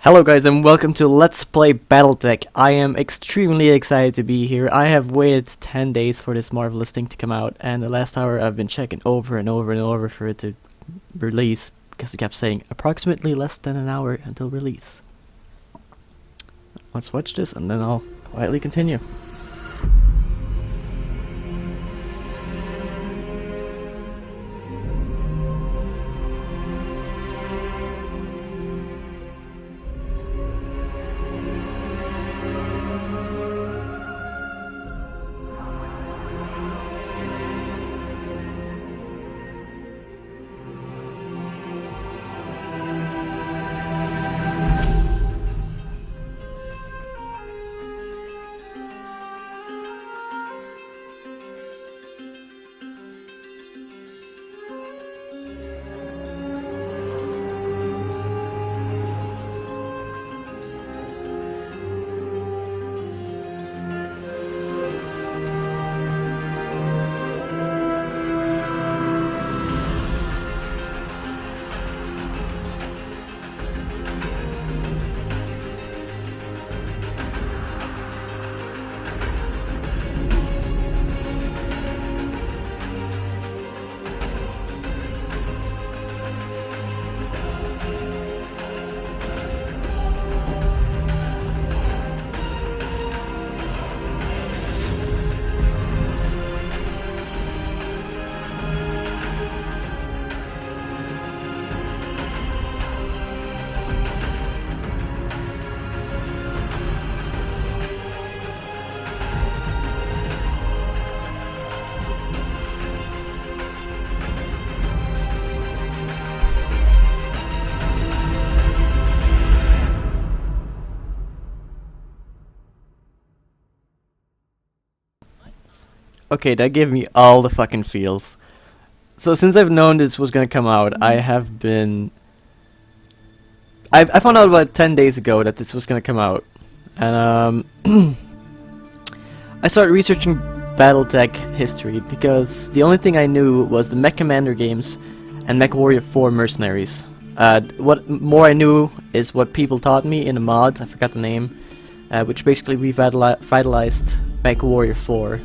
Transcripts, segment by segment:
Hello guys and welcome to Let's Play BATTLTECH. I am extremely excited to be here. I have waited 10 days for this marvelous thing to come out, and the last hour I've been checking over and over and over for it to release because it kept saying approximately less than an hour until release. Let's watch this and then I'll quietly continue. Okay, that gave me all the fucking feels. So since I've known this was gonna come out, I have been... I found out about 10 days ago that this was gonna come out. And I started researching BattleTech history because the only thing I knew was the Mech Commander games and MechWarrior 4 Mercenaries. What more I knew is what people taught me in the mods, I forgot the name, which basically revitalized MechWarrior 4.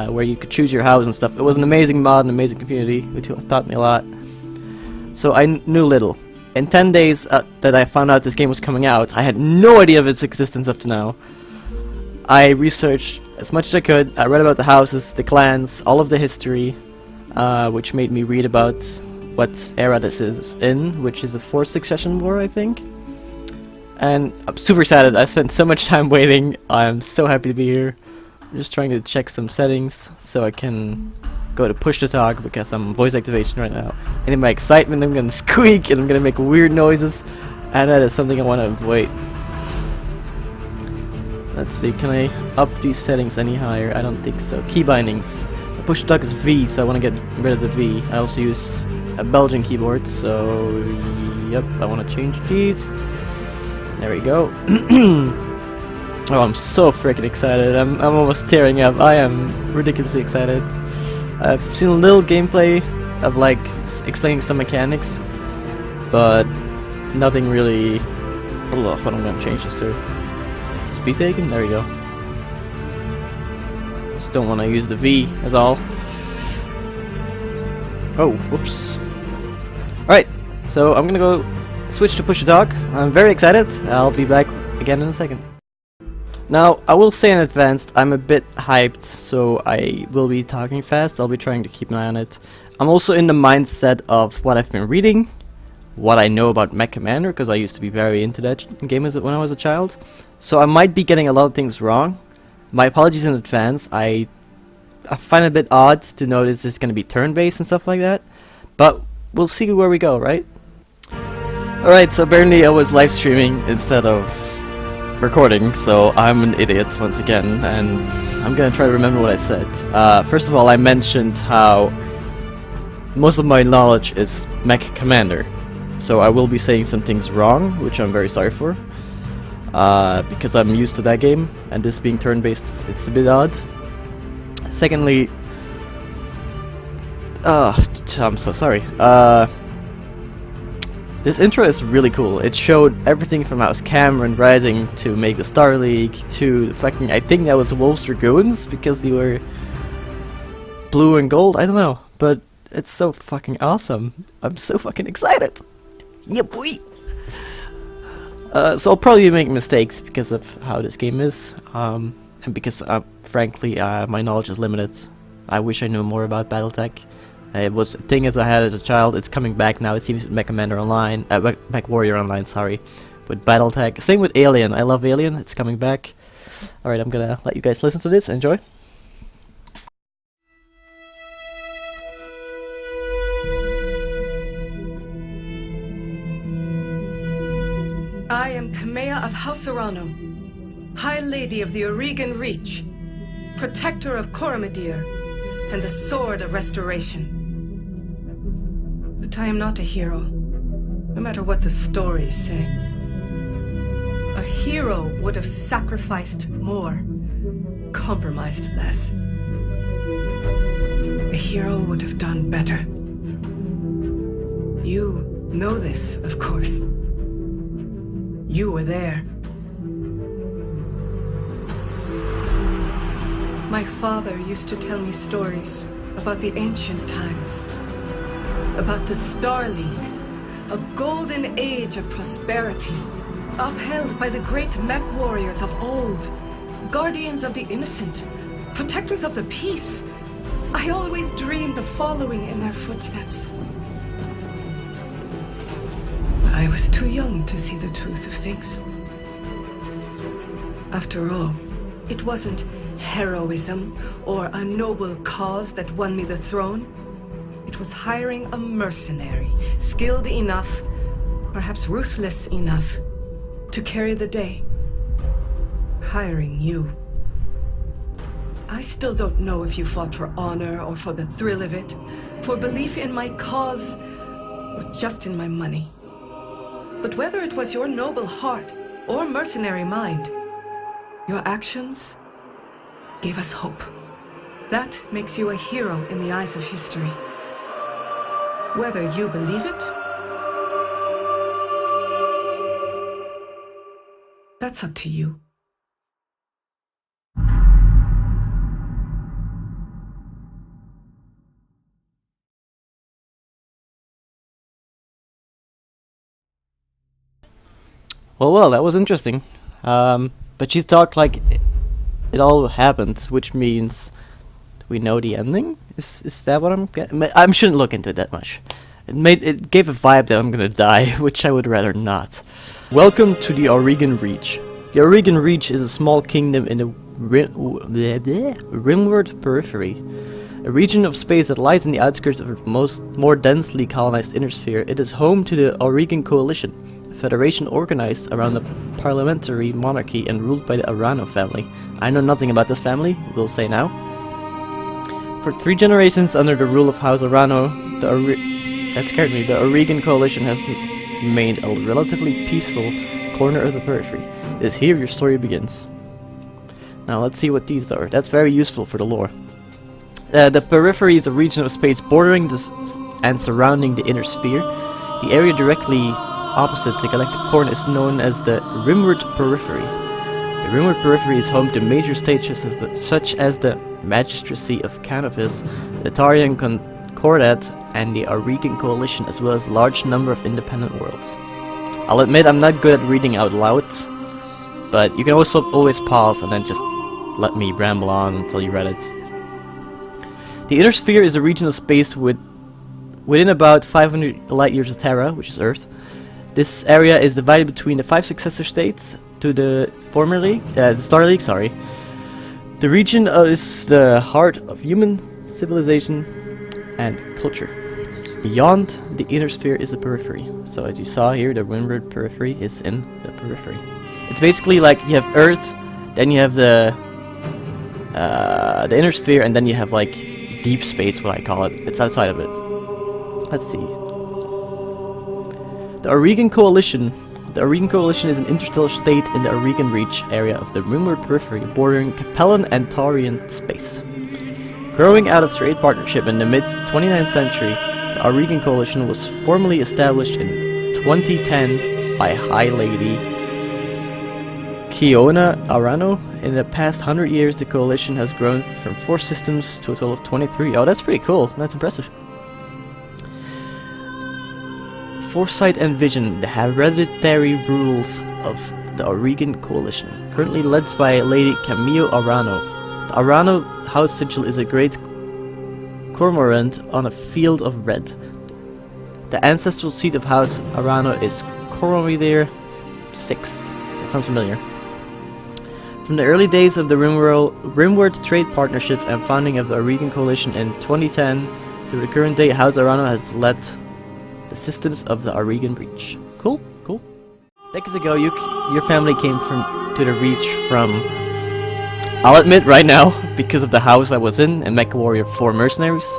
Where you could choose your house and stuff. It was an amazing mod, an amazing community, which taught me a lot. So I knew little. In 10 days that I found out this game was coming out, I had no idea of its existence up to now. I researched as much as I could. I read about the houses, the clans, all of the history, which made me read about what era this is in, which is the 4th Succession War, I think. And I'm super excited. I've spent so much time waiting. I'm so happy to be here. I'm just trying to check some settings so I can go to push to talk because I'm voice activation right now. And in my excitement I'm gonna squeak and I'm gonna make weird noises, and that is something I want to avoid. Let's see, can I up these settings any higher? I don't think so. Key bindings. Push to talk is V, so I want to get rid of the V. I also use a Belgian keyboard, so yep, I want to change these. There we go. Oh, I'm so freaking excited. I'm almost tearing up. I am ridiculously excited. I've seen a little gameplay of like explaining some mechanics, but nothing really. Hold on, what I'm gonna change this to. Speed taken? There we go. Just don't want to use the V as all. Oh, whoops. Alright, so I'm gonna go switch to push to talk. I'm very excited. I'll be back again in a second. Now, I will say in advance, I'm a bit hyped, so I will be talking fast. I'll be trying to keep an eye on it. I'm also in the mindset of what I've been reading, what I know about Mech Commander, because I used to be very into that game when I was a child. So I might be getting a lot of things wrong. My apologies in advance. I find it a bit odd to notice it's going to be turn-based and stuff like that, but we'll see where we go, right? Alright, so apparently I was live streaming instead of recording, so I'm an idiot once again, and I'm gonna try to remember what I said. First of all, I mentioned how most of my knowledge is Mech Commander, so I will be saying some things wrong, which I'm very sorry for, because I'm used to that game, and this being turn-based, it's a bit odd. Secondly, I'm so sorry. This intro is really cool. It showed everything from House Cameron Rising to make the Star League to fucking, I think that was Wolves Dragoons because they were blue and gold, I don't know. But it's so fucking awesome. I'm so fucking excited. Yeah, boy. So I'll probably be making mistakes because of how this game is. And because, frankly, my knowledge is limited. I wish I knew more about BattleTech. It was a thing as I had as a child. It's coming back now. It seems with MechWarrior Online, MechWarrior Online, sorry, with BattleTech. Same with Alien. I love Alien. It's coming back. All right, I'm gonna let you guys listen to this. Enjoy. I am Kamea of House Arano, High Lady of the Aurigan Reach, Protector of Coromadir, and the Sword of Restoration. But I am not a hero, no matter what the stories say. A hero would have sacrificed more, compromised less. A hero would have done better. You know this, of course. You were there. My father used to tell me stories about the ancient times, about the Star League, a golden age of prosperity, upheld by the great mech warriors of old, guardians of the innocent, protectors of the peace. I always dreamed of following in their footsteps. I was too young to see the truth of things. After all, it wasn't heroism or a noble cause that won me the throne. It was hiring a mercenary, skilled enough, perhaps ruthless enough, to carry the day. Hiring you. I still don't know if you fought for honor or for the thrill of it, for belief in my cause, or just in my money. But whether it was your noble heart or mercenary mind, your actions gave us hope. That makes you a hero in the eyes of history. Whether you believe it, that's up to you. Well, that was interesting. But she talked like it all happened, which means we know the ending? Is that what I'm getting? I shouldn't look into it that much. It gave a vibe that I'm gonna die, which I would rather not. Welcome to the Aurigan Reach. The Aurigan Reach is a small kingdom in the Rimward Periphery, a region of space that lies in the outskirts of the more densely colonized inner sphere. It is home to the Aurigan Coalition, a federation organized around a parliamentary monarchy and ruled by the Arano family. I know nothing about this family, we'll say now. For 3 generations under the rule of House Arano, that scared me, the Aurigan Coalition has remained a relatively peaceful corner of the periphery. It is here your story begins. Now let's see what these are. That's very useful for the lore. The periphery is a region of space bordering and surrounding the inner sphere. The area directly opposite the galactic core is known as the Rimward Periphery. The Rimward Periphery is home to major stages such as the Magistracy of Canopus, the Tarian Concordat, and the Aurigan Coalition, as well as a large number of independent worlds. I'll admit I'm not good at reading out loud, but you can also always pause and then just let me ramble on until you read it. The inner sphere is a region of space within about 500 light years of Terra, which is Earth. This area is divided between the 5 successor states to the the Star League, sorry. The region is the heart of human civilization and culture. Beyond the inner sphere is the periphery. So as you saw here, the Rimward Periphery is in the periphery. It's basically like you have Earth, then you have the inner sphere, and then you have like deep space, what I call it. It's outside of it. Let's see. The Aurigan Coalition. The Aurigan Coalition is an interstellar state in the Aurigan Reach area of the Rimward Periphery, bordering Capellan and Taurian space. Growing out of trade partnership in the mid-29th century, the Aurigan Coalition was formally established in 2010 by High Lady Kiona Arano. In the past 100 years, the coalition has grown from 4 systems to a total of 23. Oh, that's pretty cool. That's impressive. Foresight and Vision, the hereditary rules of the Oregon Coalition, currently led by Lady Camille Arano. The Arano house sigil is a great cormorant on a field of red. The ancestral seat of House Arano is Coromidere 6. That sounds familiar. From the early days of the Rimworld Trade Partnership and founding of the Oregon Coalition in 2010 through the current day, House Arano has led the systems of the Oregon Reach. Cool, cool. Decades ago, your family came to the Reach from, I'll admit right now, because of the house I was in MechWarrior 4 Mercenaries,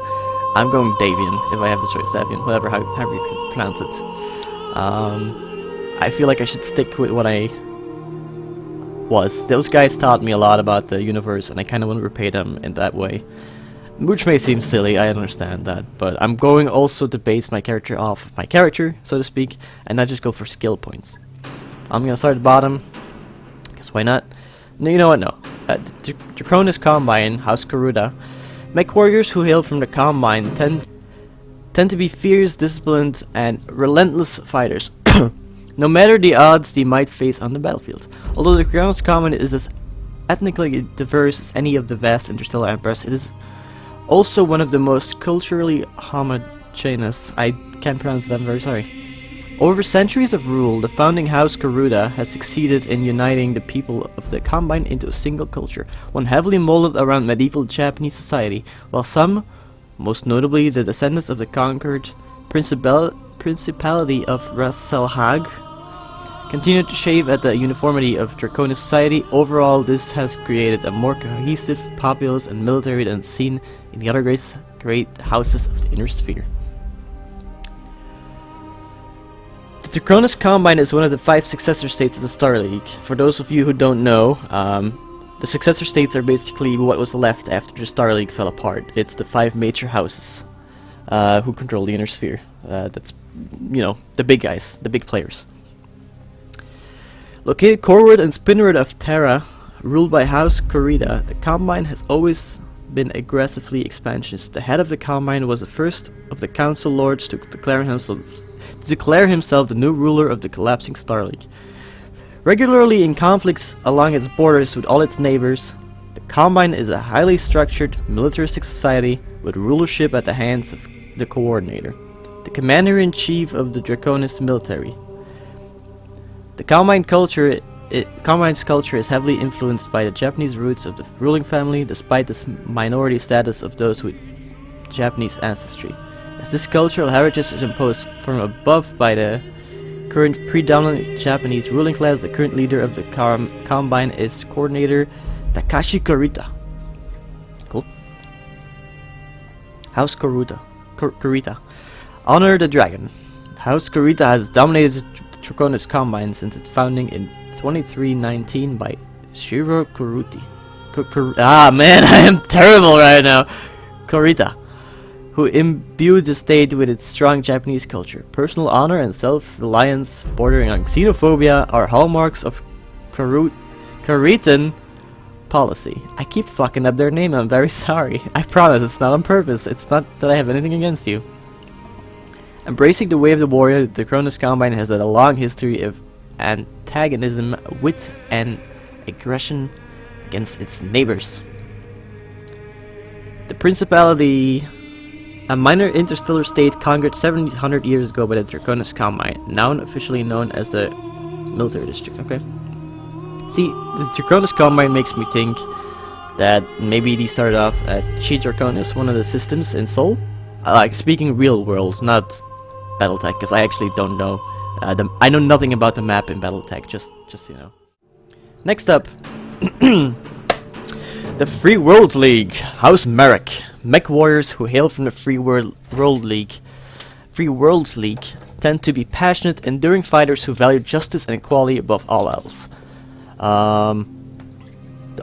I'm going Davian, if I have the choice. Davian, however you can pronounce it. I feel like I should stick with what I was. Those guys taught me a lot about the universe, and I kind of want to repay them in that way. Which may seem silly, I understand that, but I'm going also to base my character off of my character, so to speak, and not just go for skill points. I'm gonna start at the bottom, because why not? No, you know what, no. Draconis Combine, House Karuda. Mech warriors who hail from the Combine tend to be fierce, disciplined, and relentless fighters, no matter the odds they might face on the battlefield. Although the Draconis Combine is as ethnically diverse as any of the vast interstellar empires, it is also one of the most culturally homogeneous. I can't pronounce that, I'm very sorry. Over centuries of rule, the founding House Karuda has succeeded in uniting the people of the Combine into a single culture, one heavily molded around medieval Japanese society, while some, most notably the descendants of the conquered Principality of Rasalhag, continue to shave at the uniformity of Draconis society. Overall, this has created a more cohesive populace and military than seen in the other great houses of the Inner Sphere. The Draconis Combine is one of the 5 successor states of the Star League. For those of you who don't know, the successor states are basically what was left after the Star League fell apart. It's the 5 major houses who control the Inner Sphere. That's, you know, the big guys, the big players. Located coreward and spinward of Terra, ruled by House Corrida, the Combine has always been aggressively expansionist. The head of the Combine was the first of the Council Lords to declare himself the new ruler of the collapsing Star League. Regularly in conflicts along its borders with all its neighbors, the Combine is a highly structured, militaristic society with rulership at the hands of the Coordinator, the Commander-in-Chief of the Draconis military. The Combine's culture is heavily influenced by the Japanese roots of the ruling family, despite the minority status of those with Japanese ancestry. As this cultural heritage is imposed from above by the current predominant Japanese ruling class, the current leader of the Combine is Coordinator Takashi Kurita. Cool. House Kurita. Honor the Dragon. House Kurita has dominated the Draconis Combine since its founding in 2319 by Shiro Kuruti. Man, I am terrible right now. Kurita, who imbued the state with its strong Japanese culture. Personal honor and self-reliance bordering on xenophobia are hallmarks of Kuritan policy. I keep fucking up their name, I'm very sorry. I promise, it's not on purpose. It's not that I have anything against you. Embracing the way of the warrior, the Draconis Combine has had a long history of antagonism, wit, and aggression against its neighbors. The Principality, a minor interstellar state conquered 700 years ago by the Draconis Combine, now officially known as the Military District. Okay. See, the Draconis Combine makes me think that maybe they started off at Chi Draconis, one of the systems in Seoul. Like, speaking real world, not BattleTech, because I actually don't know. I know nothing about the map in BattleTech, just you know. Next up, the Free World League, House Merrick. Mech warriors who hail from the Free World League tend to be passionate, enduring fighters who value justice and equality above all else. The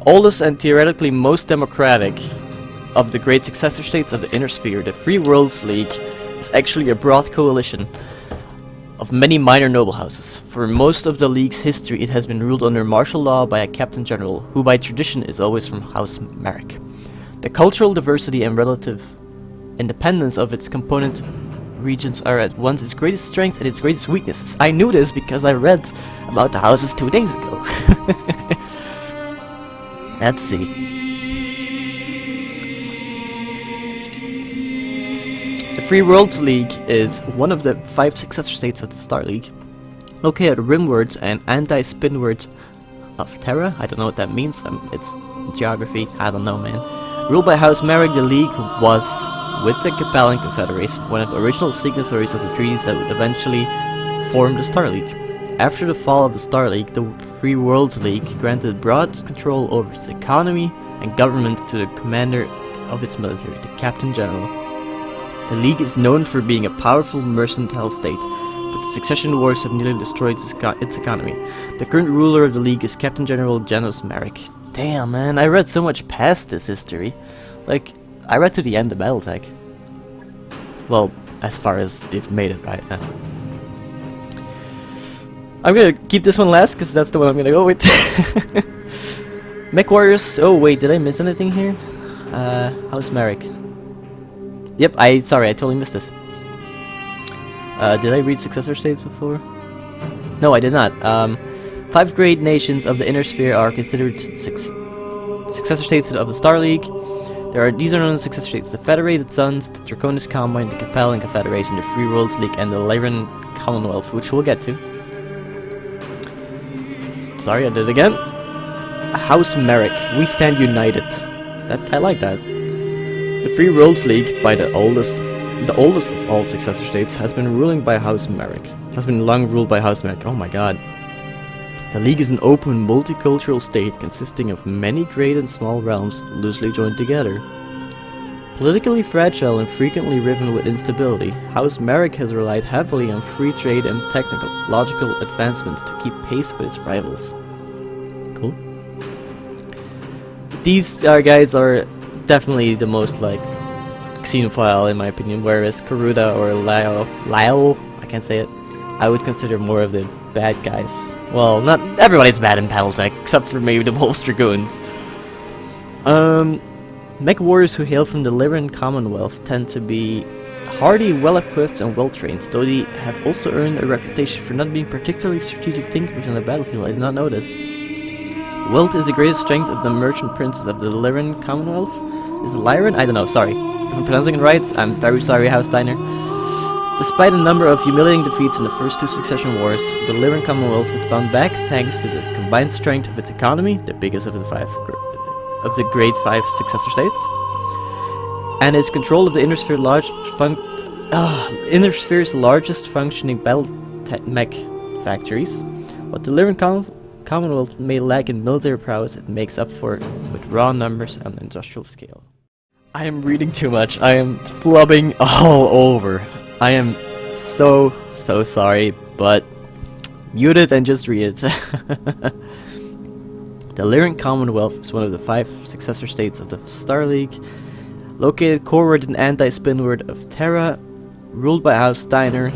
oldest and theoretically most democratic of the great successor states of the Inner Sphere, the Free Worlds League is actually a broad coalition of of many minor noble houses. For most of the League's history, it has been ruled under martial law by a captain general, who by tradition is always from House Merrick. The cultural diversity and relative independence of its component regions are at once its greatest strengths and its greatest weaknesses. I knew this because I read about the houses 2 days ago. Let's see. The Free Worlds League is one of the 5 successor states of the Star League, located rimwards and anti-spinwards of Terra. I don't know what that means. It's geography. I don't know, man. Ruled by House Merrick, the League was, with the Capellan Confederation, one of the original signatories of the treaties that would eventually form the Star League. After the fall of the Star League, the Free Worlds League granted broad control over its economy and government to the commander of its military, the Captain General. The League is known for being a powerful mercantile state, but the succession wars have nearly destroyed its economy. The current ruler of the League is Captain General Janos Merrick. Damn, man, I read so much past this history. Like, I read to the end of BATTLETECH. Well, as far as they've made it right now. I'm gonna keep this one last, because that's the one I'm gonna go with. Mech Warriors. Oh wait, did I miss anything here? House Merrick. Yep, sorry, I totally missed this. Did I read Successor States before? No, I did not. 5 great nations of the Inner Sphere are considered Successor States of the Star League. These are known as Successor States: the Federated Suns, the Draconis Combine, the Capellan Confederation, the Free Worlds League, and the Lyran Commonwealth, which we'll get to. Sorry, I did it again. House Merrick, we stand united. I like that. The Free Worlds League, by the oldest of all successor states, has been ruling by House Merrick. Has been long ruled by House Merrick. Oh my god. The League is an open, multicultural state consisting of many great and small realms loosely joined together. Politically fragile and frequently riven with instability, House Merrick has relied heavily on free trade and technological advancements to keep pace with its rivals. Cool. These guys are definitely the most like xenophile in my opinion, whereas Karuda or Lao, I can't say it, I would consider more of the bad guys. Well, not everybody's bad in BATTLETECH, except for maybe the Wolves Dragoons. Mech warriors who hail from the Lyran Commonwealth tend to be hardy, well-equipped, and well-trained, though they have also earned a reputation for not being particularly strategic thinkers on the battlefield. I did not know this. Wealth is the greatest strength of the merchant princes of the Lyran Commonwealth. Is it Lyran? I don't know, sorry. If I'm pronouncing it right, I'm very sorry, House Steiner. Despite a number of humiliating defeats in the first 2 succession wars, the Lyran Commonwealth has bound back thanks to the combined strength of its economy, the biggest of the great 5 successor states, and its control of the Inner Sphere's largest functioning BATTLETECH mech factories. What the Lyran Commonwealth may lack in military prowess, it makes up for with raw numbers and industrial scale. I am reading too much. I am flubbing all over. I am so sorry, but mute it and just read it. The Lyran Commonwealth is one of the 5 successor states of the Star League, located coreward and anti-spinward of Terra, ruled by House Steiner.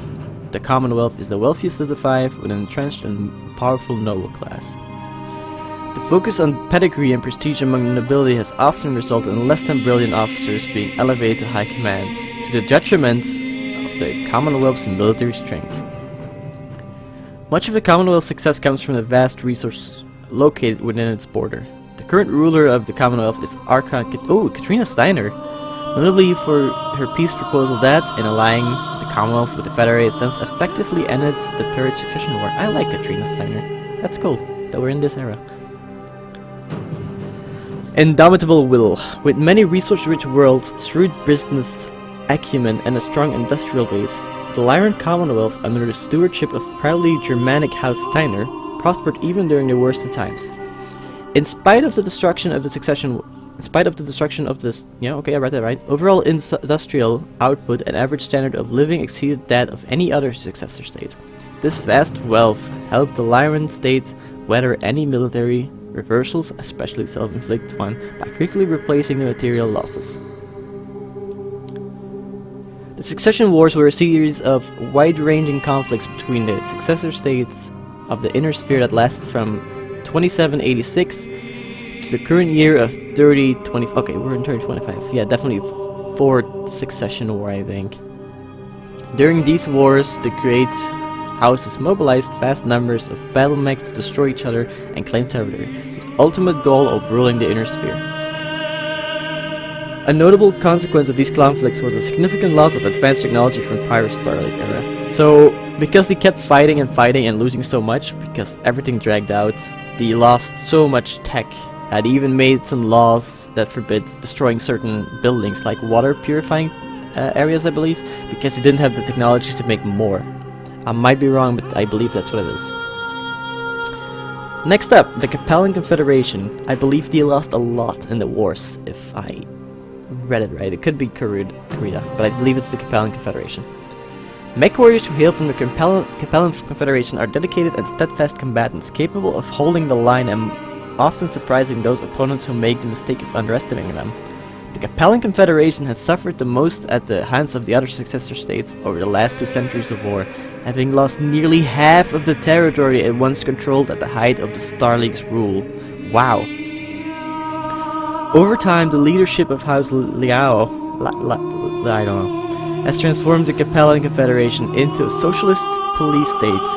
The Commonwealth is the wealthiest of the 5, with an entrenched and powerful noble class. The focus on pedigree and prestige among the nobility has often resulted in less than brilliant officers being elevated to high command, to the detriment of the Commonwealth's military strength. Much of the Commonwealth's success comes from the vast resources located within its border. The current ruler of the Commonwealth is Katrina Steiner, notably for her peace proposal that, in allying the Commonwealth with the Federated Suns, effectively ended the 3rd succession war. I like Katrina Steiner. That's cool that we're in this era. Indomitable will. With many resource-rich worlds, shrewd business acumen, and a strong industrial base, the Lyran Commonwealth, under the stewardship of proudly Germanic House Steiner, prospered even during the worst of times. In spite of the destruction of the overall industrial output and average standard of living exceeded that of any other successor state. This vast wealth helped the Lyran states weather any military reversals, especially self-inflicted one, by quickly replacing the material losses. The The Succession Wars were a series of wide-ranging conflicts between the successor states of the Inner Sphere that lasted from 2786 to the current year of 3020. Okay, we're in 3025. Yeah, definitely 4th Succession War, I think. During these wars, the great houses mobilized vast numbers of battle mechs to destroy each other and claim territory, with the ultimate goal of ruling the Inner Sphere. A notable consequence of these conflicts was a significant loss of advanced technology from prior Starlight era. So, because they kept fighting and losing so much, because everything dragged out, they lost so much tech. They even made some laws that forbid destroying certain buildings, like water purifying areas, I believe, because they didn't have the technology to make more. I might be wrong, but I believe that's what it is. Next up, the Capellan Confederation. I believe they lost a lot in the wars, if I read it right. It could be Karida, but I believe it's the Capellan Confederation. Mech warriors who hail from the Capellan Confederation are dedicated and steadfast combatants, capable of holding the line and often surprising those opponents who make the mistake of underestimating them. The Capellan Confederation has suffered the most at the hands of the other successor states over the last 2 centuries of war, having lost nearly half of the territory it once controlled at the height of the Star League's rule. Wow. Over time, the leadership of House Liao, I don't know, has transformed the Capellan Confederation into a socialist police state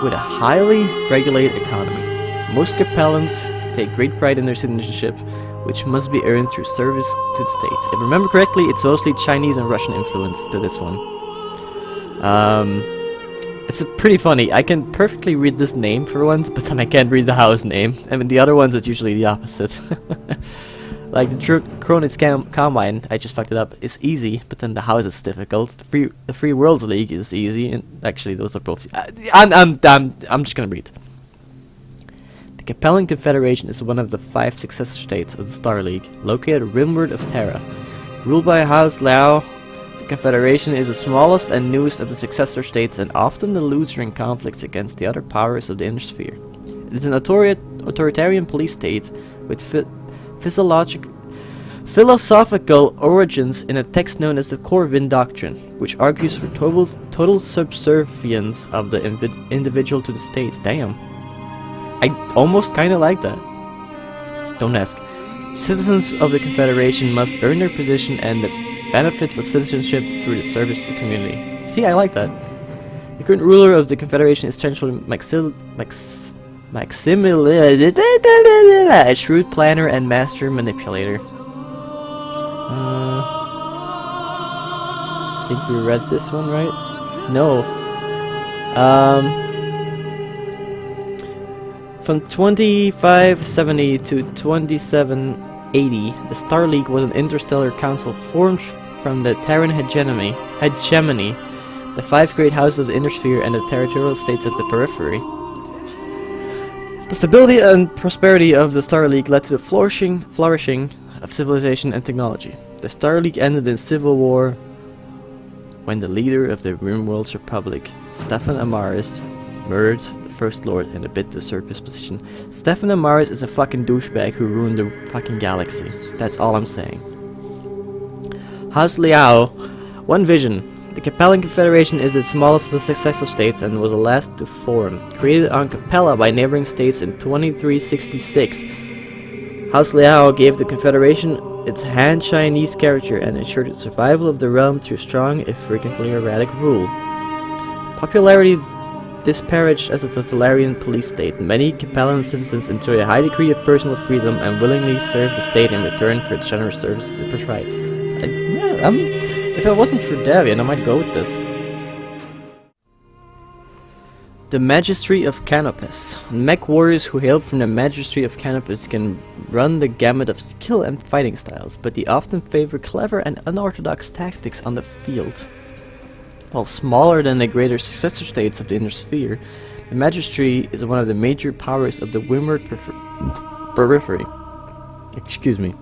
with a highly regulated economy. Most Capellans take great pride in their citizenship, which must be earned through service to the state. If I remember correctly, it's mostly Chinese and Russian influence to this one. It's pretty funny. I can perfectly read this name for once, but then I can't read the house name. I mean, the other ones it's usually the opposite. Like the Kronitz Combine, I just fucked it up, is easy, but then the house is difficult. The Free Worlds League is easy, and actually those are both. I'm just gonna read. The Capellan Confederation is one of the 5 successor states of the Star League, located rimward of Terra. Ruled by House Liao, the Confederation is the smallest and newest of the successor states and often the loser in conflicts against the other powers of the Inner Sphere. It is an authoritarian police state with philosophical origins in a text known as the Corvin Doctrine, which argues for total subservience of the individual to the state. Damn. I almost kinda like that. Don't ask. Citizens of the Confederation must earn their position and the benefits of citizenship through the service to the community. See, I like that. The current ruler of the Confederation is Chancellor a shrewd planner and master manipulator. Think we read this one right? No. From 2570 to 2780, the Star League was an interstellar council formed from the Terran hegemony, the 5 great houses of the Inner Sphere and the territorial states of the periphery. The stability and prosperity of the Star League led to the flourishing of civilization and technology. The Star League ended in civil war when the leader of the Rimworld's Republic, Stefan Amaris, murdered the First Lord in a bid to usurp his position. Stefan Amaris is a fucking douchebag who ruined the fucking galaxy. That's all I'm saying. House Liao, one vision. The Capellan Confederation is the smallest of the successor states and was the last to form. Created on Capella by neighboring states in 2366, House Liao gave the Confederation its Han Chinese character and ensured the survival of the realm through strong, if frequently erratic, rule. Popularity disparaged as a totalitarian police state. Many Capellan citizens enjoy a high degree of personal freedom and willingly serve the state in return for its generous service it provides. If it wasn't for Davian, I might go with this. The Magistry of Canopus. Mech warriors who hail from the Magistry of Canopus can run the gamut of skill and fighting styles, but they often favor clever and unorthodox tactics on the field. While smaller than the greater successor states of the Inner Sphere, the Magistry is one of the major powers of the Windward periphery. Excuse me.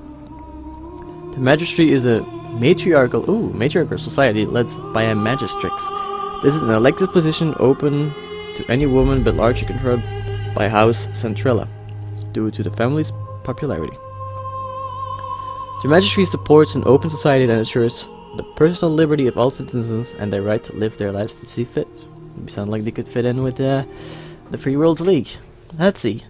The Magistry is a matriarchal society led by a magistrix. This is an elected position open to any woman but largely controlled by House Centrella, due to the family's popularity. The Magistry supports an open society that ensures the personal liberty of all citizens and their right to live their lives to see fit. Sound like they could fit in with the Free Worlds League. Let's see.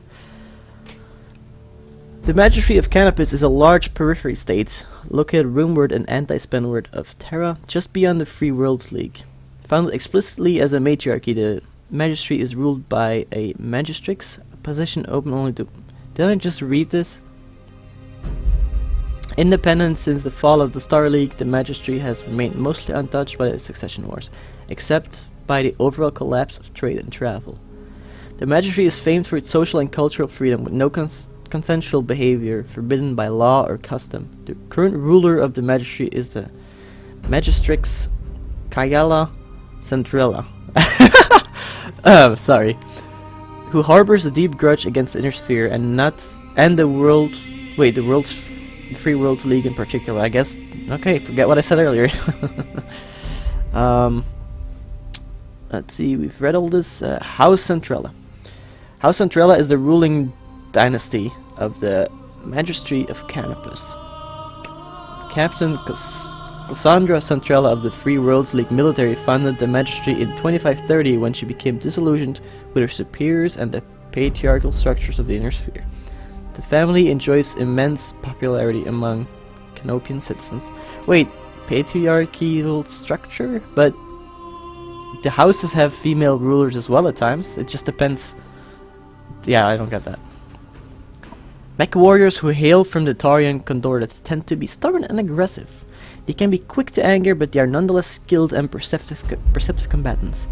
The Magistracy of Canopus is a large periphery state, located rimward and anti-spenward of Terra, just beyond the Free Worlds League. Founded explicitly as a matriarchy, the Magistracy is ruled by a Magistrix, a position open only to... Did I just read this? Independent since the fall of the Star League, the Magistracy has remained mostly untouched by the succession wars, except by the overall collapse of trade and travel. The Magistracy is famed for its social and cultural freedom, with no consensual behavior forbidden by law or custom. The current ruler of the Magistracy is the Magistrix Kayala Centrella. Sorry. Who harbors a deep grudge against the Inner Sphere and the world's Free Worlds League in particular. I guess. Okay, forget what I said earlier. Let's see. We've read all this. House Centrella. House Centrella is the ruling dynasty of the Magistracy of Canopus. Captain Cassandra Centrella of the Free Worlds League military founded the Magistracy in 2530 when she became disillusioned with her superiors and the patriarchal structures of the Inner Sphere. The family enjoys immense popularity among Canopian citizens. Wait, patriarchal structure? But the houses have female rulers as well at times. It just depends. Yeah, I don't get that. Mech warriors who hail from the Tarian Concordates tend to be stubborn and aggressive. They can be quick to anger, but they are nonetheless skilled and perceptive combatants.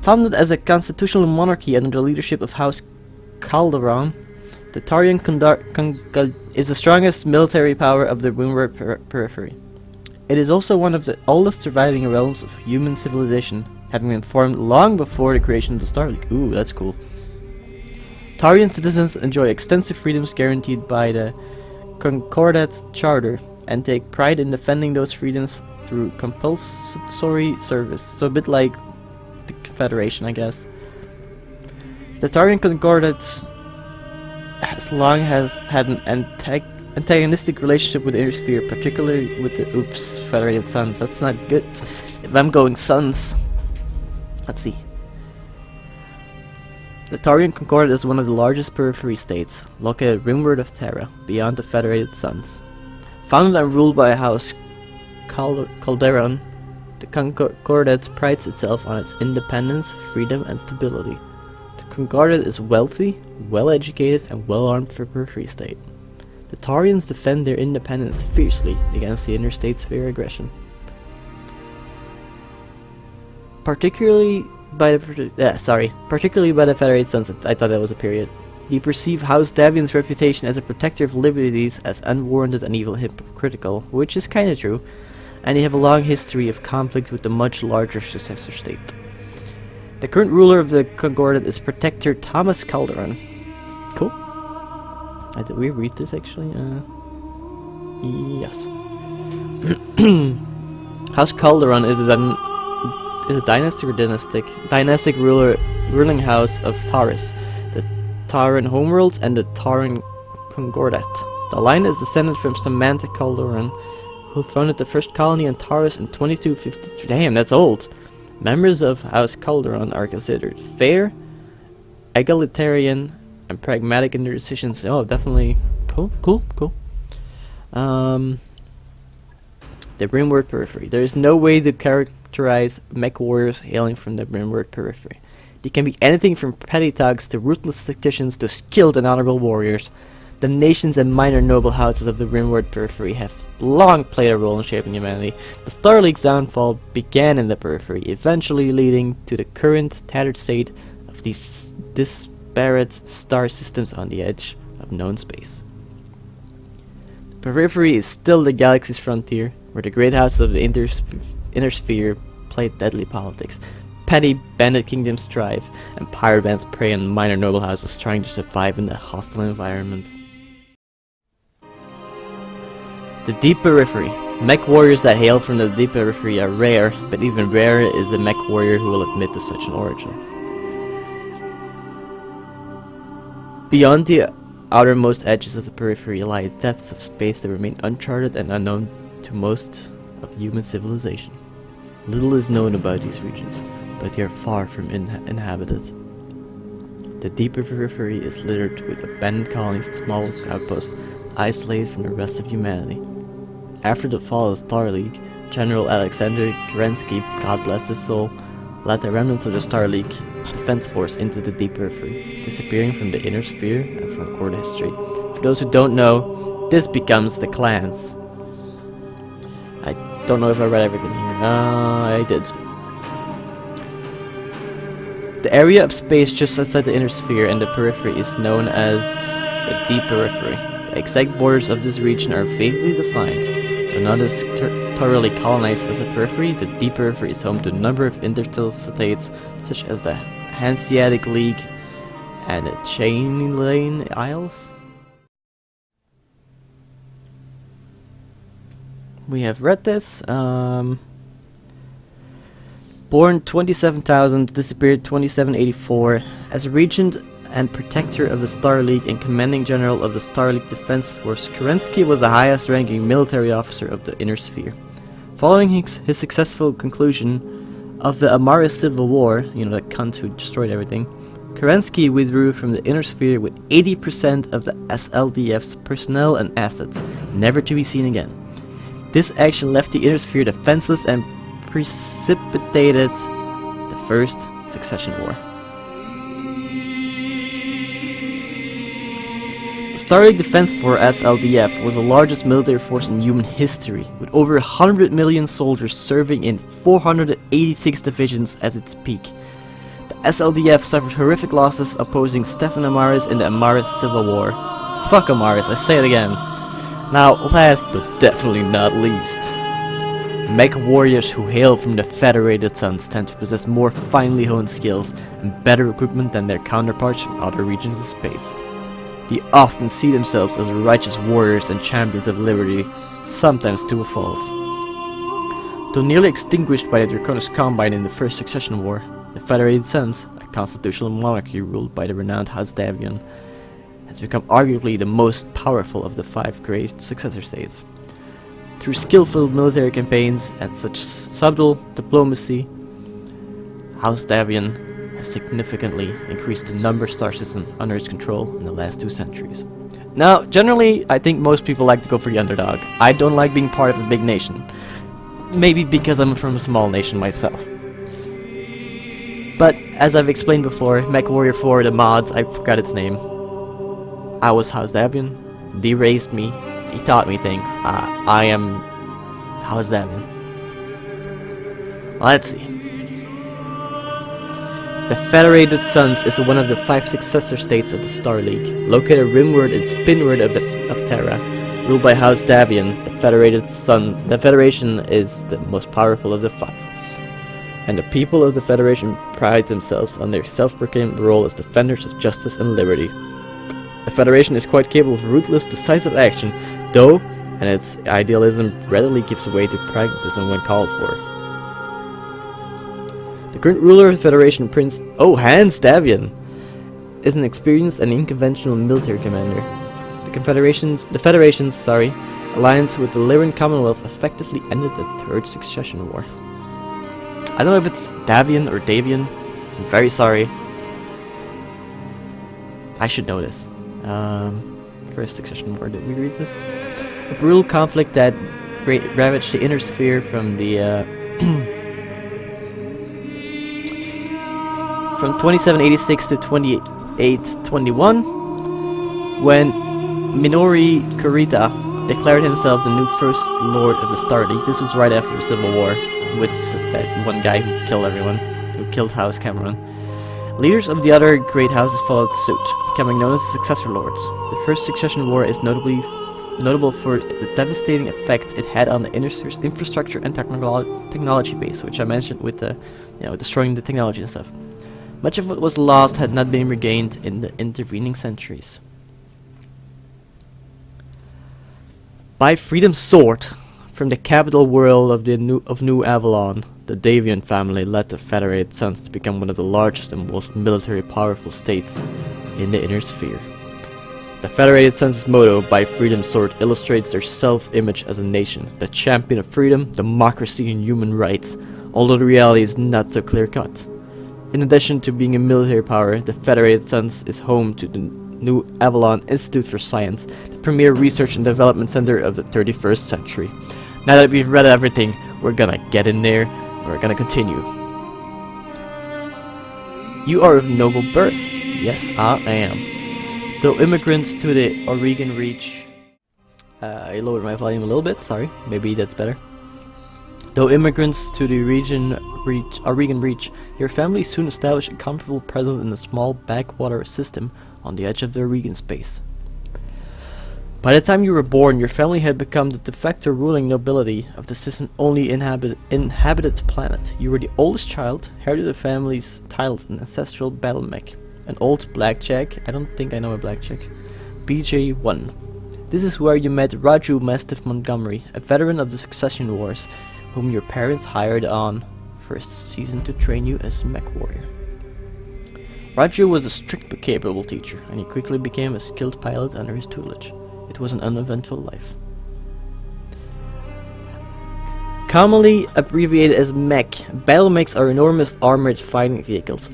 Founded as a constitutional monarchy under the leadership of House Calderon, the Tarian is the strongest military power of the Rimworld periphery. It is also one of the oldest surviving realms of human civilization, having been formed long before the creation of the Star League. Ooh, that's cool. Tarian citizens enjoy extensive freedoms guaranteed by the Concordat Charter, and take pride in defending those freedoms through compulsory service. So a bit like the Federation, I guess. The Tarian Concordat has long had an antagonistic relationship with the Inner Sphere, particularly with the Federated Suns. That's not good. If I'm going Suns, let's see. The Tarian Concordat is one of the largest periphery states, located rimward of Terra, beyond the Federated Suns. Founded and ruled by a House Calderon, the Concordat prides itself on its independence, freedom, and stability. The Concordat is wealthy, well-educated, and well-armed for a periphery state. The Tarians defend their independence fiercely against the interstate sphere aggression. Particularly by the Federated Suns. I thought that was a period. They perceive House Davian's reputation as a protector of liberties as unwarranted and even hypocritical, which is kinda true, and they have a long history of conflict with the much larger successor state. The current ruler of the Concordat is Protector Thomas Calderon. Cool. Did we read this actually? Yes. House Calderon is a dynastic or dynastic ruling house of Taurus, the Tauran homeworlds, and the Tauran Concordat. The line is descended from Samantha Calderon, who founded the first colony on Taurus in 2253. Damn, that's old. Members of House Calderon are considered fair, egalitarian, and pragmatic in their decisions. Oh, definitely cool. The Rimworld periphery. There is no way to characterize mech warriors hailing from the Rimworld periphery. They can be anything from petty thugs to ruthless tacticians to skilled and honorable warriors. The nations and minor noble houses of the Rimworld periphery have long played a role in shaping humanity. The Star League's downfall began in the periphery, eventually leading to the current tattered state of these disparate star systems on the edge of known space. The periphery is still the galaxy's frontier, where the great houses of the inner sphere play deadly politics. Petty bandit kingdoms thrive, and pirate bands prey on minor noble houses trying to survive in the hostile environment. The Deep Periphery. Mech warriors that hail from the Deep Periphery are rare, but even rarer is the mech warrior who will admit to such an origin. Beyond the outermost edges of the periphery lie depths of space that remain uncharted and unknown to most of human civilization. Little is known about these regions, but they are far from inhabited. The deeper periphery is littered with abandoned colonies and small outposts, isolated from the rest of humanity. After the fall of the Star League, General Alexander Kerensky, God bless his soul, led the remnants of the Star League defense force into the deep periphery, disappearing from the inner sphere and from court history. For those who don't know, this becomes the clans. I don't know if I read everything here. I did. The area of space just outside the inner sphere and the periphery is known as the deep periphery. The exact borders of this region are vaguely defined. Though not as thoroughly colonized as the periphery, the deep periphery is home to a number of interstellar states such as the Hanseatic League and the Chainlane Isles. We have read this. Born 27,000, disappeared 2784. As a regent and protector of the Star League and commanding general of the Star League Defense Force, Kerensky was the highest ranking military officer of the Inner Sphere. Following his successful conclusion of the Amaris Civil War, you know, that cunt who destroyed everything, Kerensky withdrew from the Inner Sphere with 80% of the SLDF's personnel and assets, never to be seen again. This action left the Inner Sphere defenseless and precipitated the First Succession War. The Star League Defense Force SLDF was the largest military force in human history, with over 100 million soldiers serving in 486 divisions at its peak. The SLDF suffered horrific losses opposing Stefan Amaris in the Amaris Civil War. Fuck Amaris, I say it again. Now, last but definitely not least, mech warriors who hail from the Federated Suns tend to possess more finely honed skills and better equipment than their counterparts from other regions of space. They often see themselves as righteous warriors and champions of liberty, sometimes to a fault. Though nearly extinguished by the Draconis Combine in the First Succession War, the Federated Suns, a constitutional monarchy ruled by the renowned House Davion, has become arguably the most powerful of the 5 great successor states. Through skillful military campaigns and such subtle diplomacy, House Davion has significantly increased the number of star systems under its control in the last 2 centuries. Now, generally, I think most people like to go for the underdog. I don't like being part of a big nation. Maybe because I'm from a small nation myself. But, as I've explained before, MechWarrior 4, the mods, I forgot its name. I was House Davion. They raised me. He taught me things. I am House Davion. Let's see. The Federated Suns is one of the 5 successor states of the Star League, located rimward and spinward of Terra. Ruled by House Davion, the Federation is the most powerful of the 5. And the people of the Federation pride themselves on their self-proclaimed role as defenders of justice and liberty. The Federation is quite capable of ruthless, decisive action, though, and its idealism readily gives way to pragmatism when called for. The current ruler of the Federation, Prince Hans Davion, is an experienced and unconventional military commander. The Federation's alliance with the Lyran Commonwealth effectively ended the Third Succession War. I don't know if it's Davion or Davion. I'm very sorry. I should know this. First Succession War, did we read this? A brutal conflict that ravaged the Inner Sphere from the from 2786 to 2821, when Minori Kurita declared himself the new First Lord of the Star League. This was right after the Civil War, with that one guy who killed everyone, who killed House Cameron. Leaders of the other great houses followed suit, becoming known as the Successor Lords. The First Succession War is notable for the devastating effect it had on the infrastructure and technology base, which I mentioned with the, destroying the technology and stuff. Much of what was lost had not been regained in the intervening centuries. By Freedom's sword, from the capital world of New Avalon, the Davion family led the Federated Suns to become one of the largest and most military powerful states in the Inner Sphere. The Federated Sons' motto, "By Freedom's Sword," illustrates their self-image as a nation, the champion of freedom, democracy, and human rights, although the reality is not so clear-cut. In addition to being a military power, the Federated Sons is home to the New Avalon Institute for Science, the premier research and development center of the 31st century. Now that we've read everything, we're gonna get in there, and we're gonna continue. You are of noble birth. Yes, I am. Though immigrants to the Oregon Reach... I lowered my volume a little bit, sorry, maybe that's better. Though immigrants to the Oregon Reach, your family soon established a comfortable presence in a small backwater system on the edge of the Oregon space. By the time you were born, your family had become the de facto ruling nobility of the system's only inhabited planet. You were the oldest child, inherited the family's titles and ancestral battle mech. An old blackjack, I don't think I know a blackjack, BJ-1. This is where you met Raju Mastiff Montgomery, a veteran of the Succession Wars, whom your parents hired on first season to train you as a mech warrior. Raju was a strict but capable teacher, and he quickly became a skilled pilot under his tutelage. It was an uneventful life. Commonly abbreviated as mech, battle mechs are enormous armored fighting vehicles,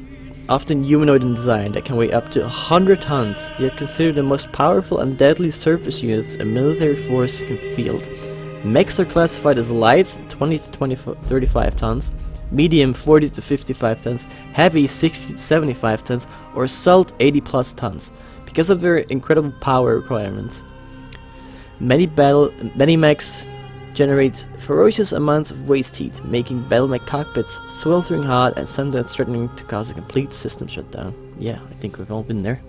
often humanoid in design, that can weigh up to 100 tons. They are considered the most powerful and deadly surface units a military force can field. Mechs are classified as light, 20 to 35 tons, medium, 40 to 55 tons, heavy, 60 to 75 tons, or assault, 80 plus tons, because of their incredible power requirements. Many mechs generate ferocious amounts of waste heat, making battle mech cockpits sweltering hot and sometimes threatening to cause a complete system shutdown. Yeah, I think we've all been there.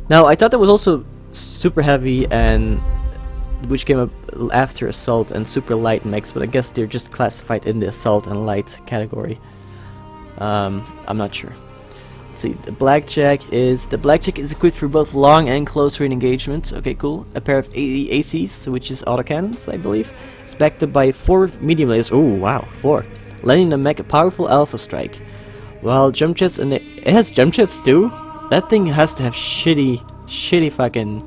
Now, I thought that was also super heavy, and which came up after assault, and super light mechs, but I guess they're just classified in the assault and light category. I'm not sure. Let's see, the blackjack is equipped for both long and close range engagements. Okay, cool. A pair of ACs, which is autocannons, I believe. It's backed up by 4 medium lasers. Oh wow, 4. Letting the mech a powerful alpha strike. While jump jets, and it has jump jets too. That thing has to have shitty fucking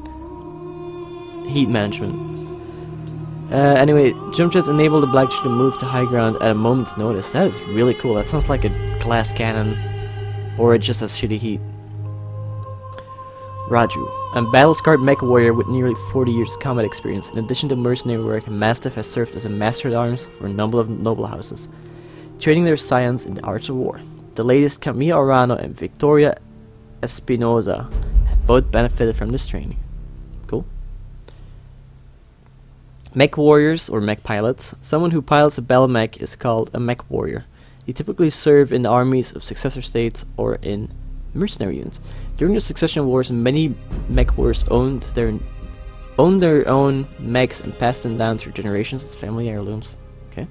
heat management. Anyway, jump jets enable the blackjack to move to high ground at a moment's notice. That is really cool. That sounds like a glass cannon. Or it just has shitty heat. Raju, a battle-scarred mech warrior with nearly 40 years of combat experience. In addition to mercenary work, Mastiff has served as a master-at-arms for a number of noble houses, training their scions in the arts of war. The latest, Camilla Orano and Victoria Espinoza, have both benefited from this training. Cool. Mech warriors, or mech pilots. Someone who pilots a battle mech is called a mech warrior. They typically serve in the armies of successor states or in mercenary units. During the Succession Wars, many mech warriors owned their own mechs and passed them down through generations as family heirlooms. Okay.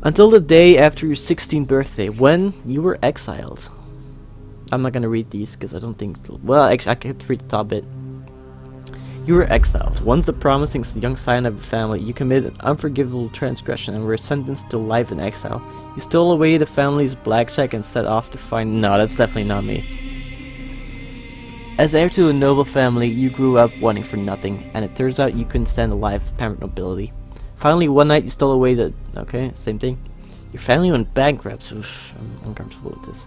Until the day after your 16th birthday, when you were exiled. I'm not gonna read these because I don't think. Well, actually, I could read the top bit. You were exiled. Once the promising young scion of a family, you committed an unforgivable transgression and were sentenced to life in exile. You stole away the family's blackjack and set off to find... No, that's definitely not me. As heir to a noble family, you grew up wanting for nothing, and it turns out you couldn't stand the life of pampered nobility. Finally, one night you stole away the... Okay, same thing. Your family went bankrupt. Oof, I'm uncomfortable with this.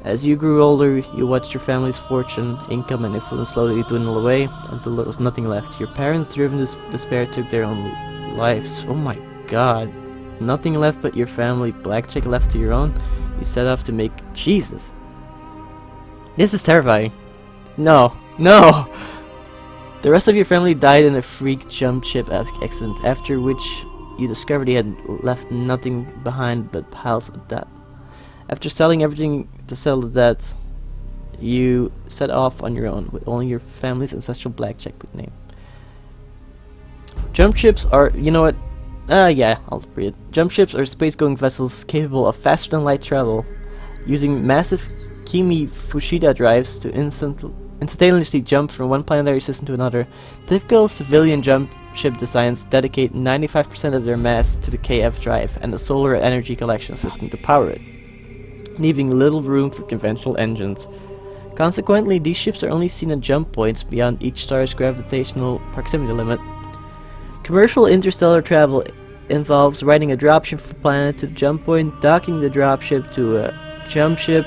As you grew older, you watched your family's fortune, income, and influence slowly dwindle away until there was nothing left. Your parents, driven to despair, took their own lives. Oh my god. Nothing left but your family blackjack left to your own. You set off to make... Jesus. This is terrifying. No. No! The rest of your family died in a freak jump ship accident, after which you discovered you had left nothing behind but piles of debt. After selling everything to settle the debt, you set off on your own with only your family's ancestral blackjack name. Jump ships are, you know what? Yeah, I'll read it. Jump ships are space-going vessels capable of faster-than-light travel, using massive Kimi Fushida drives to instantaneously jump from one planetary system to another. Typical civilian jump ship designs dedicate 95% of their mass to the KF drive and the solar energy collection system to power it, leaving little room for conventional engines. Consequently, these ships are only seen at jump points beyond each star's gravitational proximity limit. Commercial interstellar travel involves riding a dropship from planet to jump point, docking the dropship to a jump ship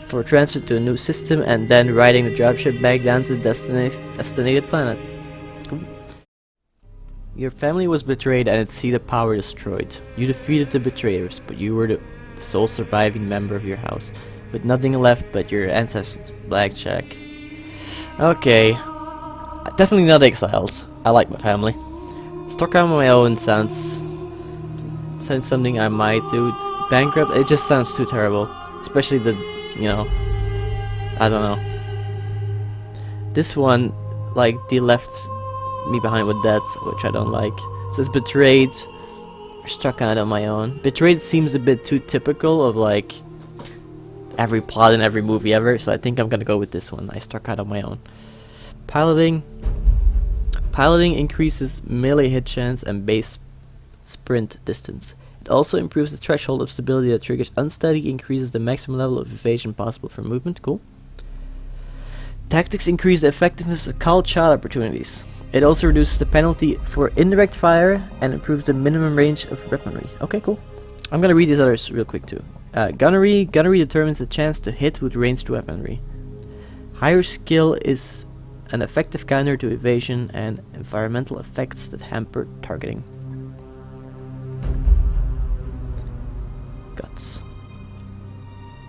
for transfer to a new system, and then riding the dropship back down to the destinated planet. Your family was betrayed and its seat of power destroyed. You defeated the betrayers, but you were the sole surviving member of your house, with nothing left but your ancestors' blackjack. Okay, definitely not exiles. I like my family. Stuck on my own sounds something I might do. Bankrupt, it just sounds too terrible. Especially the, you know, I don't know. This one, like, they left me behind with debt, which I don't like. It says betrayed, struck out on my own. Betrayed seems a bit too typical of like every plot in every movie ever, so I think I'm gonna go with this one. I struck out on my own. Piloting increases melee hit chance and base sprint distance. It also improves the threshold of stability that triggers unsteady, increases the maximum level of evasion possible for movement. Cool. Tactics increase the effectiveness of call shot opportunities. It also reduces the penalty for indirect fire and improves the minimum range of weaponry. Okay, cool. I'm gonna read these others real quick too. Gunnery determines the chance to hit with ranged weaponry. Higher skill is an effective counter to evasion and environmental effects that hamper targeting.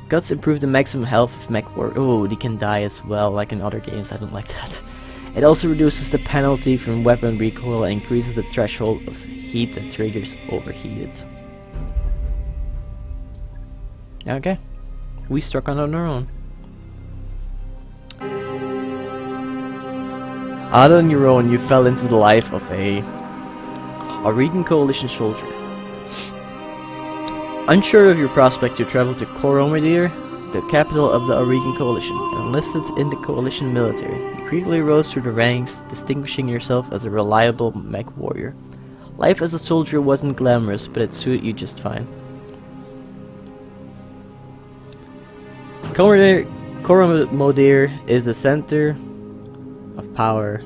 Guts improve the maximum health of mech war. Oh, they can die as well, like in other games. I don't like that. It also reduces the penalty from weapon recoil and increases the threshold of heat that triggers overheated. Okay, we struck on our own. Out on your own, you fell into the life of a Aurigan Coalition soldier. Unsure of your prospects, you traveled to Coromadir, the capital of the Aurigan Coalition, and enlisted in the Coalition military. You quickly rose through the ranks, distinguishing yourself as a reliable mech warrior. Life as a soldier wasn't glamorous, but it suited you just fine. Coromadir is the center of power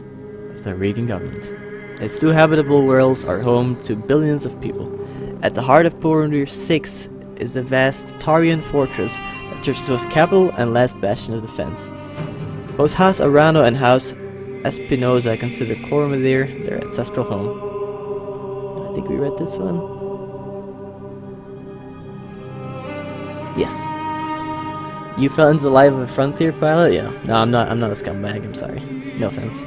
of the Aurigan government. Its two habitable worlds are home to billions of people. At the heart of Coromadir 6 is the vast Tarian fortress that serves as capital and last bastion of defense. Both House Arano and House Espinosa consider Coromadir their ancestral home. I think we read this one. Yes. You fell into the life of a frontier pilot? Yeah. No, I'm not a scumbag, I'm sorry. No offense.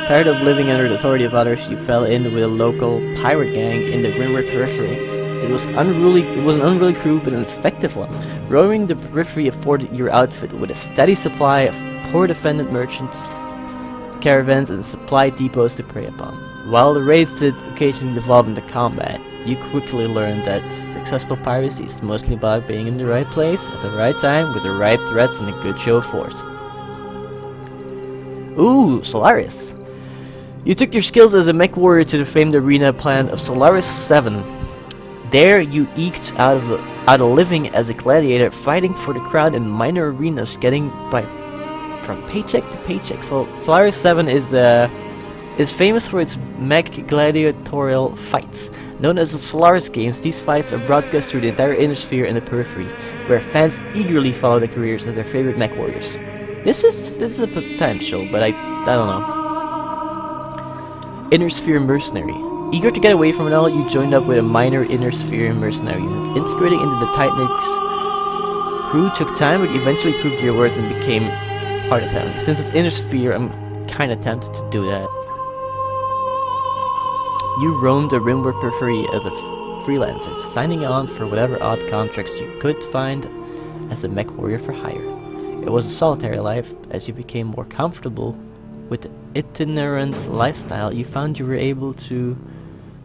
Tired of living under the authority of others, you fell in with a local pirate gang in the Rimworld periphery. It was an unruly crew, but an effective one. Roaming the periphery afforded your outfit with a steady supply of poor defendant merchants, caravans, and supply depots to prey upon. While the raids did occasionally devolve into combat, you quickly learned that successful piracy is mostly about being in the right place at the right time with the right threats and a good show of force. Ooh, Solaris. You took your skills as a mech warrior to the famed arena planet of Solaris 7. There you eked out a living as a gladiator, fighting for the crowd in minor arenas, getting by from paycheck to paycheck. So Solaris 7 is famous for its mech gladiatorial fights. Known as the Solaris Games, these fights are broadcast through the entire inner sphere and the periphery, where fans eagerly follow the careers of their favorite mech warriors. This is a potential, but I don't know. Inner Sphere Mercenary. Eager to get away from it all, you joined up with a minor Inner Sphere mercenary unit. Integrating into the tight-knit crew took time, but eventually proved your worth and became part of the family. Since it's Inner Sphere, I'm kinda tempted to do that. You roamed the Rimworld periphery as a freelancer, signing on for whatever odd contracts you could find as a mech warrior for hire. It was a solitary life. As you became more comfortable with the itinerant lifestyle, you found you were able to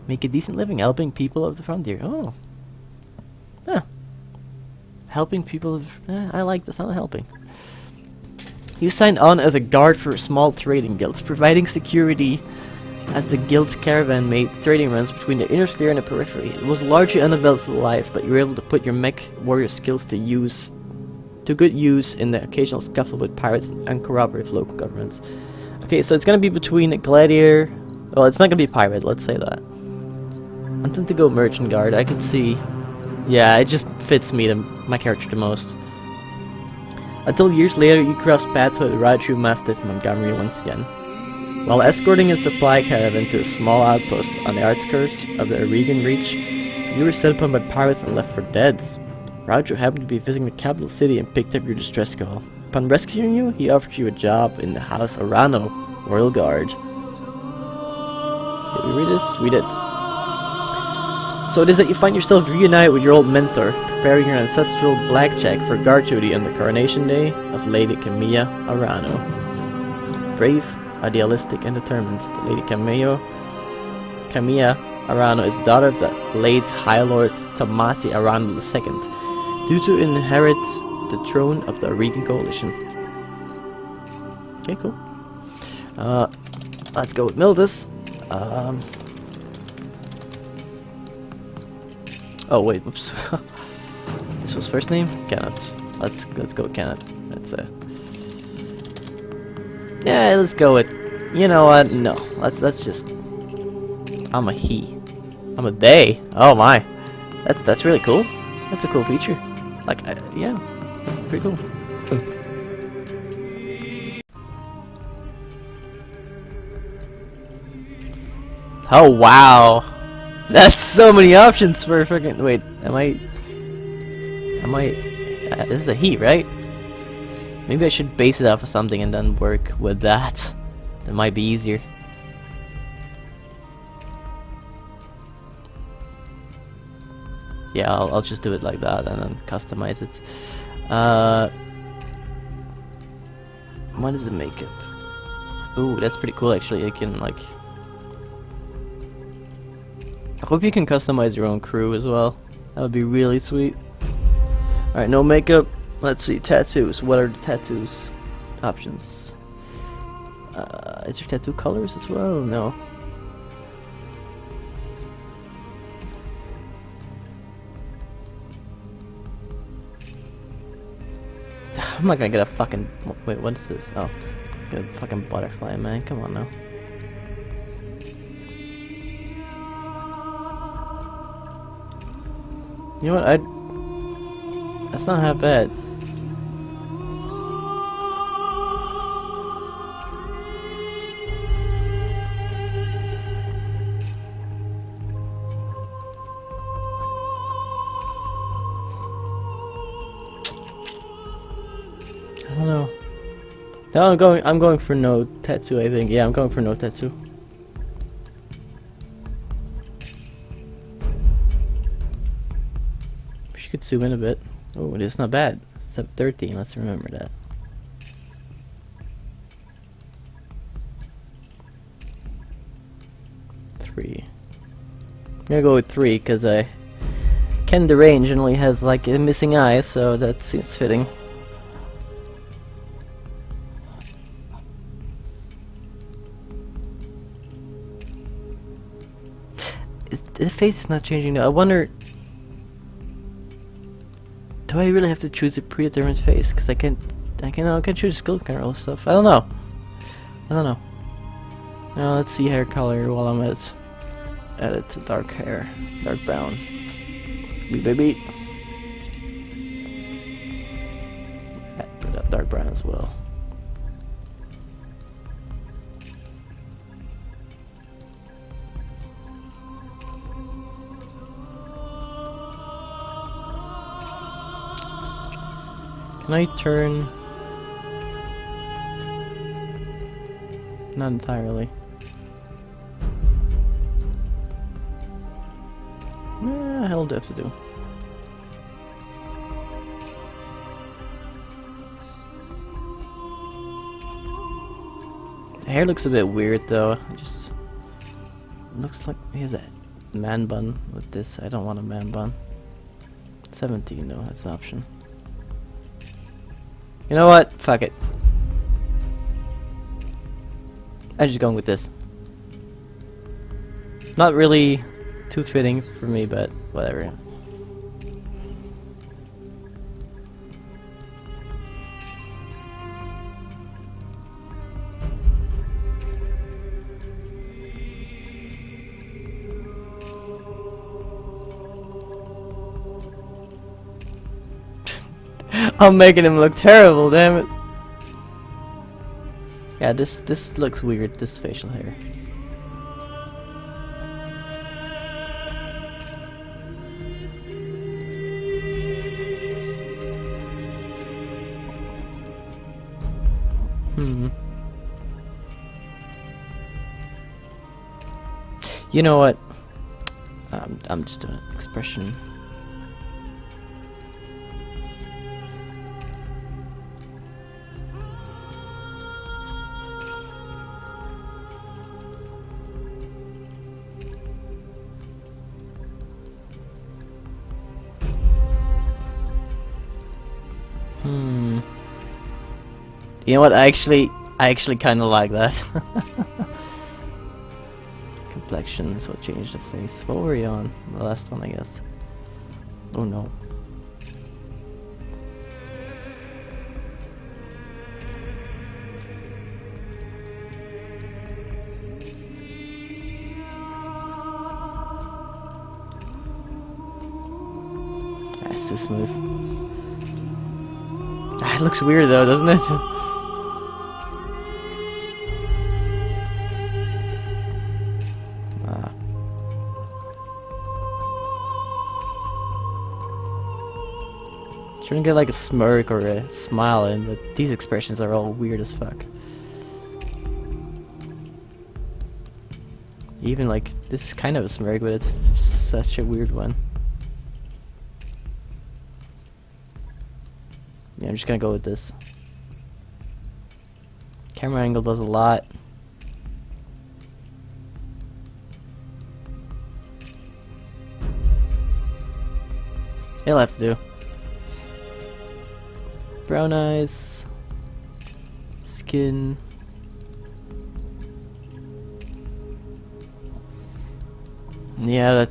make a decent living helping people of the frontier. Oh. Huh. Helping people I like the sound of helping. You signed on as a guard for small trading guilds, providing security as the guild's caravan made trading runs between the inner sphere and the periphery. It was largely uneventful life, but you were able to put your mech warrior skills to use to good use in the occasional scuffle with pirates and uncooperative local governments. Okay, so it's gonna be between a gladiator. Well, it's not gonna be pirate. Let's say that. I'm tempted to go merchant guard. I can see. Yeah, it just fits me, my character, the most. Until years later, you cross paths with Raju Mastiff Montgomery once again. While escorting a supply caravan to a small outpost on the outskirts of the Oregon Reach, you were set upon by pirates and left for dead. Raju happened to be visiting the capital city and picked up your distress call. Upon rescuing you, he offered you a job in the House Arano Royal Guard. Did we read this? We did. So it is that you find yourself reunited with your old mentor, preparing your ancestral blackjack for guard duty on the coronation day of Lady Camilla Arano. Brave, idealistic, and determined, the Lady Camilla Arano is daughter of the late High Lord Tamati Arano II, due to inherit the throne of the Oregon Coalition. Okay, cool. Let's go with Militus. Oh wait, whoops. This was first name? Kenneth. Let's go with Kenneth. That's yeah, let's go with. You know what? No, let's just. I'm a he. I'm a they. Oh my, that's really cool. That's a cool feature. Like, yeah, that's pretty cool. Oh wow, that's so many options for freaking. Wait, am I? This is a he, right? Maybe I should base it off of something and then work with that. That might be easier. Yeah, I'll just do it like that and then customize it. What is the makeup? Ooh, that's pretty cool actually. You can like. I hope you can customize your own crew as well. That would be really sweet. Alright, no makeup. Let's see, tattoos. What are the tattoos options? Is there tattoo colors as well? No. I'm not gonna get a fucking. Wait, what is this? Oh, get a fucking butterfly, man. Come on now. You know what? That's not half bad. I don't know. No, I'm going for no tattoo, I think. Yeah, I'm going for no tattoo. You could zoom in a bit. Oh, it's not bad. Step 13, let's remember that. Three. I'm gonna go with 3 because Ken the Range only has like a missing eye, so that seems fitting. The face is not changing though. I wonder. Do I really have to choose a predetermined face? Because I can choose skill control stuff. I don't know. Now let's see hair color while I'm at it to dark hair, dark brown. Baby. Put up dark brown as well. Can I turn? Not entirely. Yeah, hell do I have to do? The hair looks a bit weird though. It just looks like he has a man bun with this. I don't want a man bun. 17 though, that's an option. You know what? Fuck it. I'm just going with this. Not really too fitting for me, but whatever. I'm making him look terrible, damn it. Yeah, this looks weird, this facial hair. You know what? I'm just doing an expression. You know what? I actually kind of like that. Complexion, so change the face. What were you on? The last one, I guess. Oh no. That's too smooth. Ah, it looks weird though, doesn't it? Trying to get like a smirk or a smile in, but these expressions are all weird as fuck. Even like, this is kind of a smirk, but it's such a weird one. Yeah, I'm just gonna go with this. Camera angle does a lot. It'll have to do. Brown eyes, skin. Yeah, that.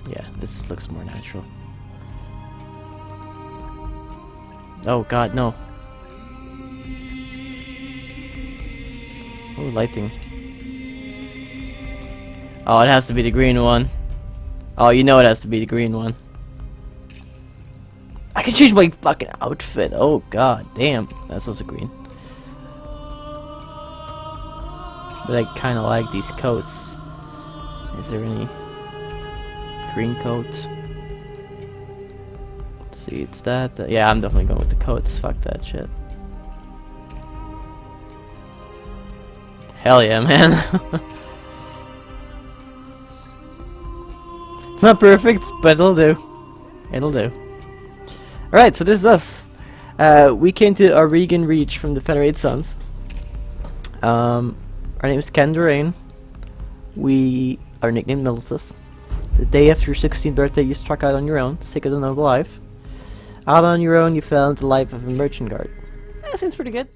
Yeah, this looks more natural. Oh God, no. Oh, lighting. Oh, it has to be the green one. Oh, you know it has to be the green one. I can change my fucking outfit. Oh God, damn. That's also green. But I kind of like these coats. Is there any green coat? Let's see, it's that. Yeah, I'm definitely going with the coats. Fuck that shit. Hell yeah, man. It's not perfect, but it'll do. It'll do. Alright, so this is us. We came to Oregon Reach from the Federated Suns. Our name is Ken Durain. We are nicknamed Militus. The day after your 16th birthday, you struck out on your own, sick of the noble life. Out on your own, you fell into the life of a merchant guard. That seems pretty good.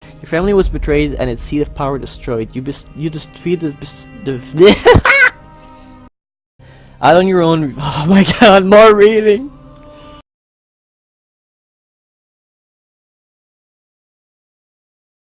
Your family was betrayed and its seat of power destroyed. You defeated the Out on your own. Oh my God, more reading.